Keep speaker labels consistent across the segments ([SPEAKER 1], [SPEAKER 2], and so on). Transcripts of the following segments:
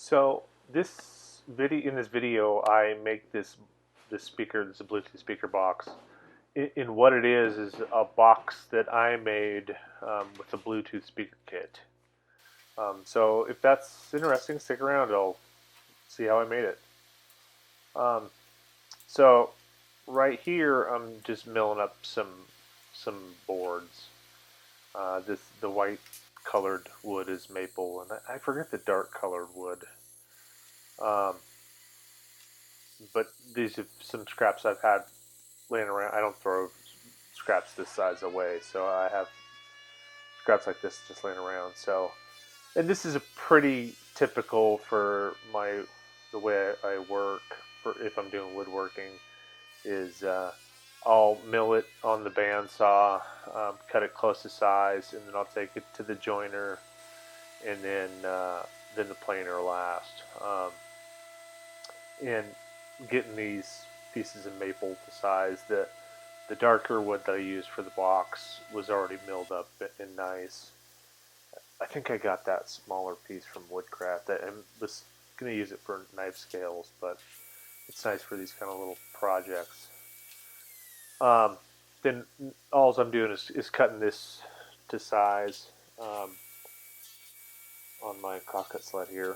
[SPEAKER 1] So in this video, I make this speaker, this Bluetooth speaker box. In what it is a box that I made with a Bluetooth speaker kit. So if that's interesting, stick around. I'll see how I made it. Um, so right here, I'm just milling up some boards. The white colored wood is maple, and I forget the dark colored wood. Um, but these are some scraps I've had laying around. I don't throw scraps this size away, so I have scraps like this just laying around. So, and this is a pretty typical for the way I work. For if I'm doing woodworking, is I'll mill it on the bandsaw, cut it close to size, and then I'll take it to the joiner, and then the planer last. And getting these pieces of maple to size. The darker wood that I used for the box was already milled up and nice. I think I got that smaller piece from Woodcraft. I was going to use it for knife scales, but it's nice for these kind of little projects. Um, then all I'm doing is cutting this to size on my crockett sled here.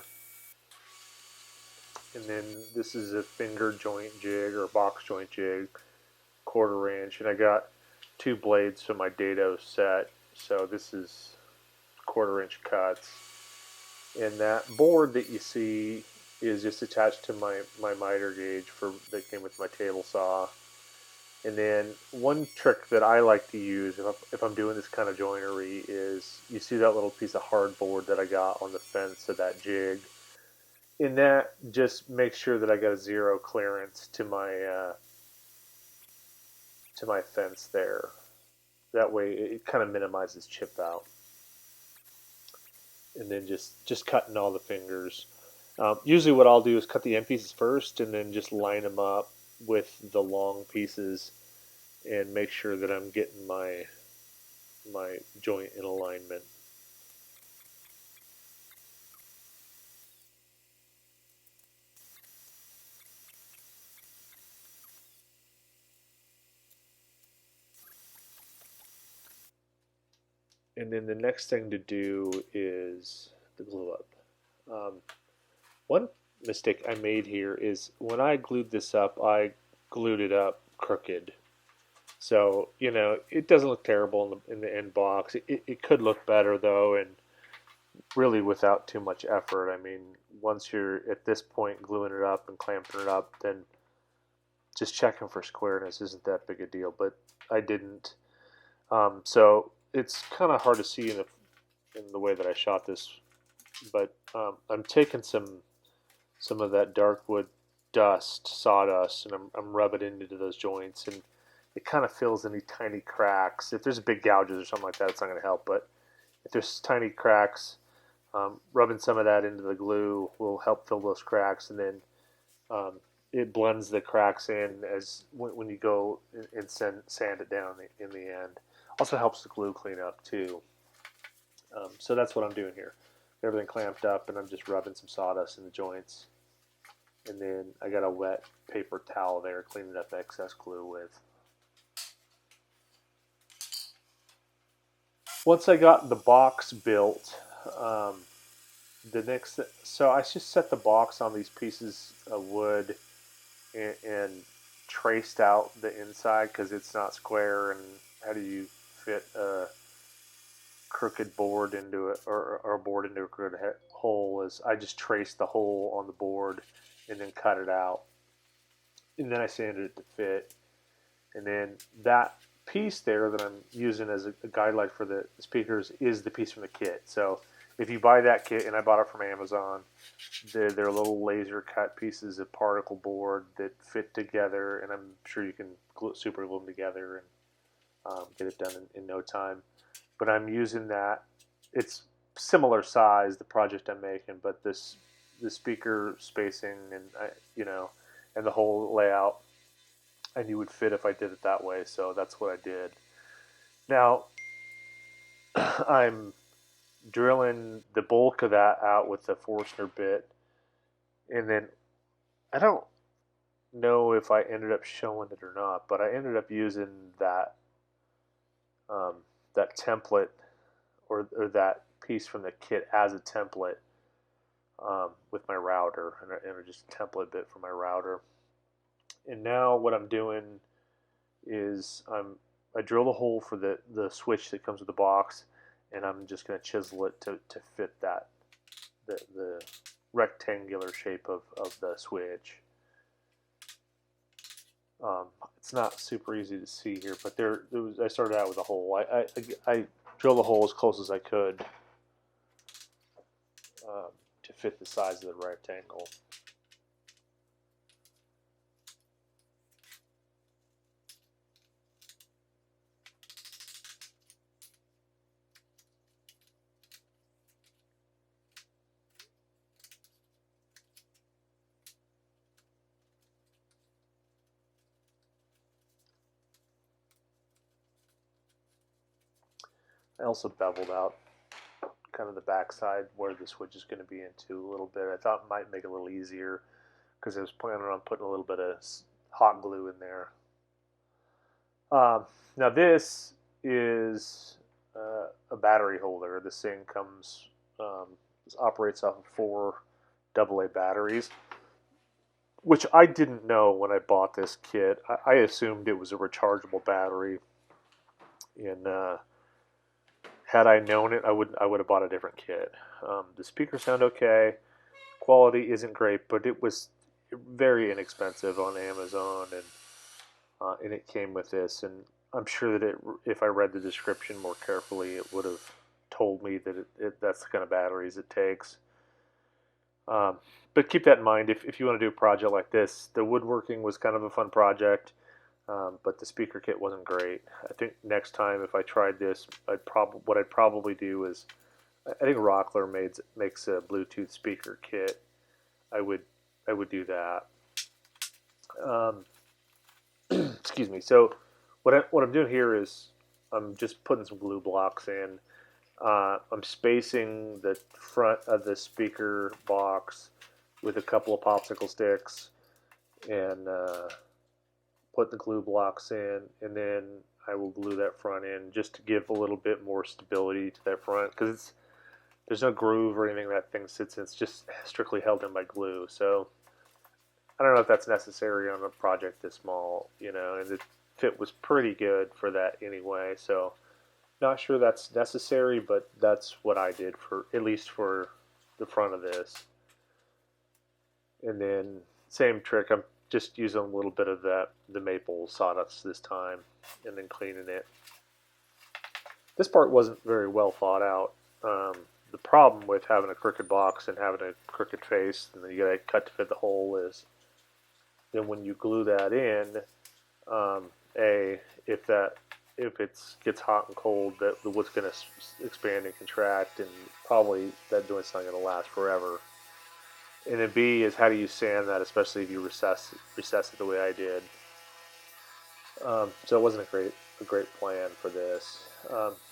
[SPEAKER 1] And then this is a finger joint jig or box joint jig, 1/4 inch, and I got two blades for my dado set. So this is 1/4 inch cuts. And that board that you see is just attached to my miter gauge that came with my table saw. And then one trick that I like to use if I'm doing this kind of joinery is you see that little piece of hardboard that I got on the fence of that jig. In that, just make sure that I got a zero clearance to my fence there. That way, it kind of minimizes chip out. And then just cutting all the fingers. Usually, what I'll do is cut the end pieces first, and then just line them up with the long pieces, and make sure that I'm getting my joint in alignment. And then the next thing to do is the glue up. Um, one mistake I made here is when I glued this up, I glued it up crooked. So it doesn't look terrible in the end box. It could look better though, and really without too much effort. I mean, once you're at this point gluing it up and clamping it up, then just checking for squareness isn't that big a deal. But I didn't, so it's kind of hard to see in the way that I shot this. But I'm taking some of that dark wood dust, sawdust, and I'm rubbing it into those joints, and it kind of fills any tiny cracks. If there's big gouges or something like that, it's not going to help. But if there's tiny cracks, rubbing some of that into the glue will help fill those cracks, and then um, it blends the cracks in as when you go and sand it down in the end. Also helps the glue clean up too. So that's what I'm doing here. Everything clamped up, and I'm just rubbing some sawdust in the joints. And then I got a wet paper towel there cleaning up excess glue with. Once I got the box built, um, so I just set the box on these pieces of wood and traced out the inside because it's not square. And how do you fit a crooked board into it or a board into a crooked hole? Is I just traced the hole on the board and then cut it out, and then I sanded it to fit. And then that piece there that I'm using as a guide light for the speakers is the piece from the kit. So if you buy that kit, and I bought it from Amazon, they're little laser cut pieces of particle board that fit together, and I'm sure you can super glue them together and get it done in no time. But I'm using that. It's similar size, the project I'm making, but the speaker spacing and and the whole layout I knew would fit if I did it that way. So that's what I did. Now I'm drilling the bulk of that out with the Forstner bit, And then I don't know if I ended up showing it or not, but I ended up using that um, that template or that piece from the kit as a template with my router, and just a template bit for my router. And now what I'm doing is I drill the hole for the switch that comes with the box, and I'm just going to chisel it to fit that the rectangular shape of the switch. It's not super easy to see here, but there was, I started out with a hole. I drilled a hole as close as I could to fit the size of the rectangle. I also beveled out kind of the backside where the switch is going to be into a little bit. I thought it might make it a little easier because I was planning on putting a little bit of hot glue in there. Now this is a battery holder. This thing comes, this operates off of 4 AA batteries, which I didn't know when I bought this kit. I assumed it was a rechargeable battery, and had I known it, I would have bought a different kit. The speakers sound okay. Quality isn't great, but it was very inexpensive on Amazon, and it came with this. And I'm sure that if I read the description more carefully, it would have told me that that's the kind of batteries it takes. Um, but keep that in mind if you want to do a project like this. The woodworking was kind of a fun project, but the speaker kit wasn't great. I think next time if I tried this, what I'd probably do is I think Rockler makes a Bluetooth speaker kit. I would I would do that. Um, excuse me. So what I'm doing here is I'm just putting some glue blocks in. I'm spacing the front of the speaker box with a couple of popsicle sticks and put the glue blocks in, and then I will glue that front in just to give a little bit more stability to that front because there's no groove or anything that thing sits in. It's just strictly held in by glue. So I don't know if that's necessary on a project this small, and the fit was pretty good for that anyway. So not sure that's necessary, but that's what I did for at least for the front of this. And then same trick. I'm just using a little bit of the maple sawdust this time, and then cleaning it. This part wasn't very well thought out. The problem with having a crooked box and having a crooked face, and then you got to cut to fit the hole, is then when you glue that in, a if it gets hot and cold, that the wood's going to expand and contract, and probably that joint's not going to last forever. And then B is how do you sand that, especially if you recess it the way I did. So it wasn't a great plan for this.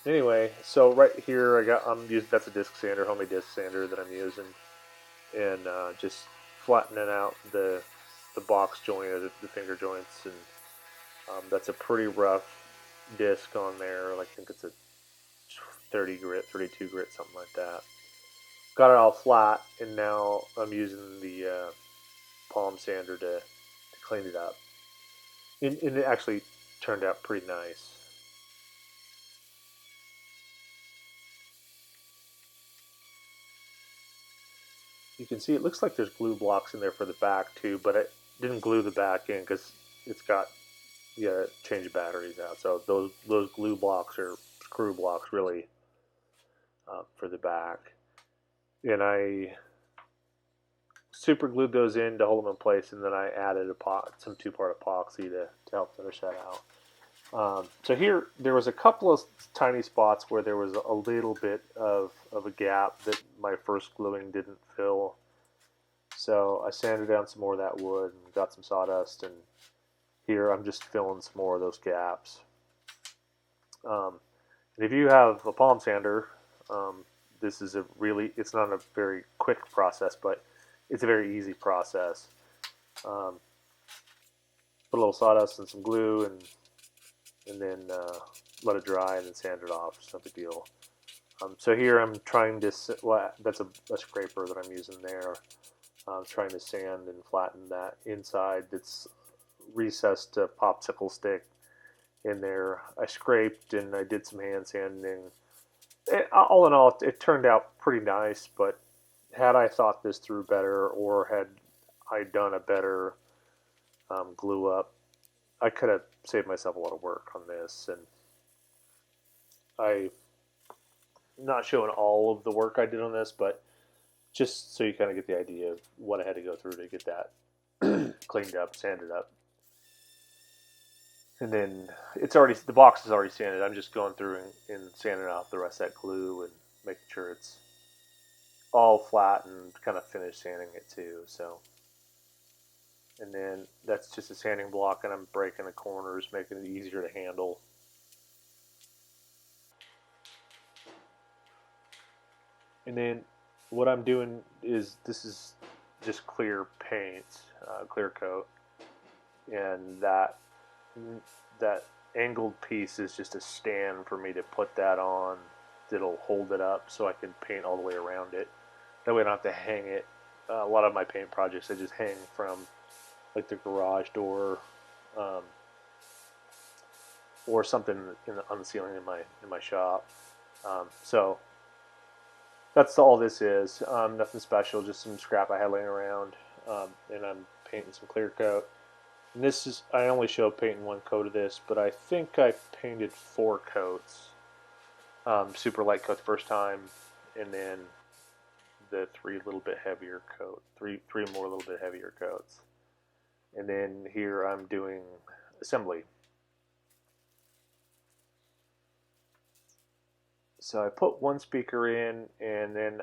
[SPEAKER 1] Anyway, so right here I'm using that's a disc sander, homemade disc sander that I'm using, and just flattening out the box joint or the finger joints, and that's a pretty rough disc on there. Like I think it's a 30 grit, 32 grit, something like that. Got it all flat, and now I'm using the palm sander to clean it up. And it actually turned out pretty nice. You can see it looks like there's glue blocks in there for the back too, but I didn't glue the back in because it's got change the batteries out. So those glue blocks are screw blocks really for the back, and I super glued those in to hold them in place, and then I added some 2-part epoxy to help finish that out. So here, there was a couple of tiny spots where there was a little bit of a gap that my first gluing didn't fill. So I sanded down some more of that wood and got some sawdust, and here I'm just filling some more of those gaps. And if you have a palm sander, this is it's not a very quick process, but it's a very easy process. Um, put a little sawdust and some glue, and then let it dry, and then sand it off. It's no big deal. So here I'm trying to, well, that's a scraper that I'm using there. I'm trying to sand and flatten that inside that's recessed popsicle stick in there. I scraped and I did some hand sanding. All in all, it turned out pretty nice, but had I thought this through better, or had I done a better glue up, I could have saved myself a lot of work on this. And I'm not showing all of the work I did on this, but just so you kind of get the idea of what I had to go through to get that cleaned up, sanded up. And then the box is already sanded. I'm just going through and sanding off the rest of that glue and making sure it's all flat and kind of finished sanding it too. So, and then that's just a sanding block, and I'm breaking the corners, making it easier to handle. And then what I'm doing is, this is just clear paint, clear coat, and that angled piece is just a stand for me to put that on. That'll hold it up so I can paint all the way around it. That way I don't have to hang it. A lot of my paint projects I just hang from like the garage door, um, or something on the ceiling in my shop. So that's all this is. Nothing special, just some scrap I had laying around, and I'm painting some clear coat. And this is, I only show painting one coat of this, but I think I painted 4 coats. Super light coat the first time, and then the 3 little bit heavier coat, three more little bit heavier coats. And then here I'm doing assembly. So I put one speaker in, and then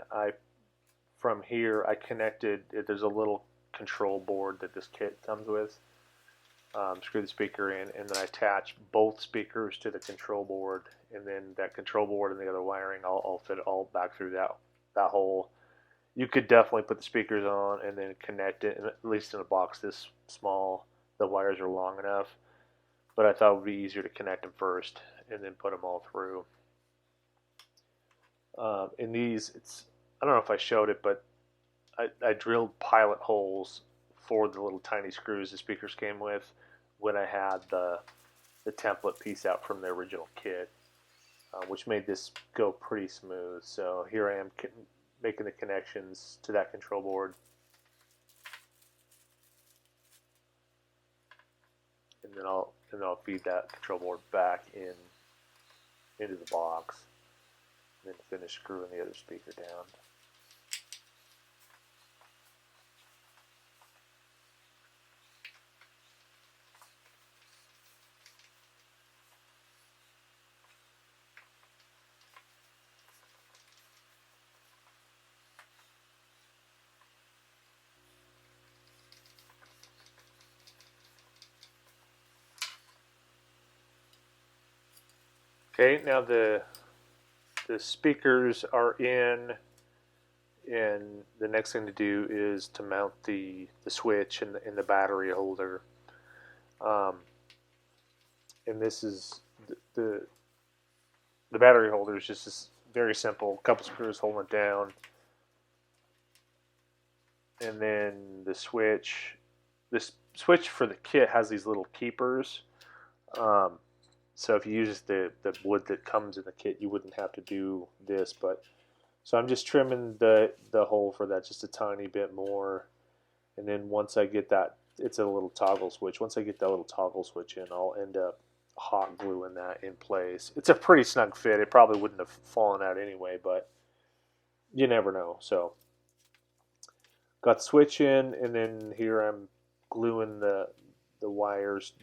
[SPEAKER 1] from here I connected, there's a little control board that this kit comes with. Screw the speaker in, and then I attach both speakers to the control board, and then that control board and the other wiring, I'll fit it all back through that hole. You could definitely put the speakers on and then connect it, and at least in a box this small, the wires are long enough. But I thought it would be easier to connect them first and then put them all through. In these, I don't know if I showed it, but I drilled pilot holes for the little tiny screws the speakers came with when I had the template piece out from the original kit, which made this go pretty smooth. So here I am making the connections to that control board, and then I'll feed that control board back into the box, and then finish screwing the other speaker down. Okay, now the speakers are in, and the next thing to do is to mount the switch and the battery holder. Um, and this is the battery holder is just this very simple, couple screws holding it down, and then the switch. This switch for the kit has these little keepers. Um, so if you use the wood that comes in the kit, you wouldn't have to do this. But so I'm just trimming the hole for that just a tiny bit more, and then once I get that, it's a little toggle switch. Once I get that little toggle switch in, I'll end up hot gluing that in place. It's a pretty snug fit. It probably wouldn't have fallen out anyway, but you never know. So got the switch in, and then here I'm gluing the wires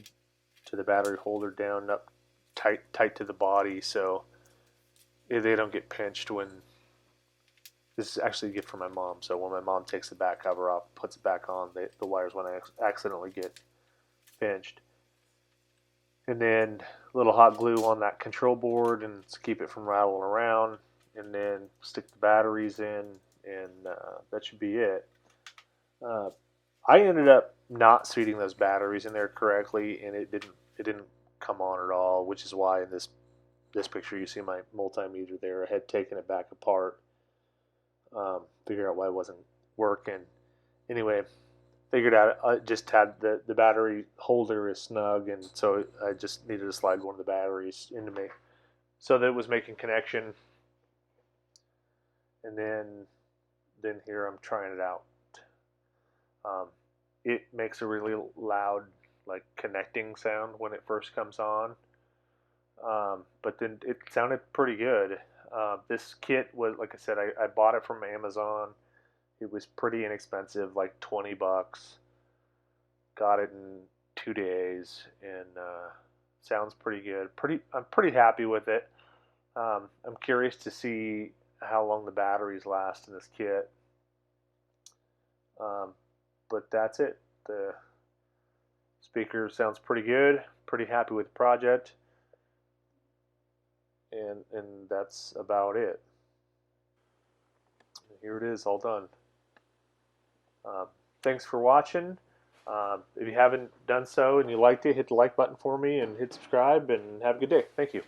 [SPEAKER 1] to the battery holder down up tight to the body, so they don't get pinched when. This is actually a gift from my mom, so when my mom takes the back cover off, puts it back on, the wires won't accidentally get pinched. And then a little hot glue on that control board and to keep it from rattling around, and then stick the batteries in, and that should be it. Uh, I ended up not seating those batteries in there correctly, and it didn't come on at all, which is why in this picture you see my multimeter there. I had taken it back apart, figure out why it wasn't working. Anyway, figured out I just had the battery holder is snug, and so I just needed to slide one of the batteries into me so that it was making connection. And then here I'm trying it out. Um, it makes a really loud like connecting sound when it first comes on, but then it sounded pretty good. This kit was, like I said, I bought it from Amazon. It was pretty inexpensive, like $20. Got it in 2 days, and sounds pretty good. I'm pretty happy with it. I'm curious to see how long the batteries last in this kit. Um, but that's it. The speaker sounds pretty good. Pretty happy with the project, and that's about it. Here it is, all done. Um, Thanks for watching. If you haven't done so and you liked it, hit the like button for me and hit subscribe, and have a good day. Thank you.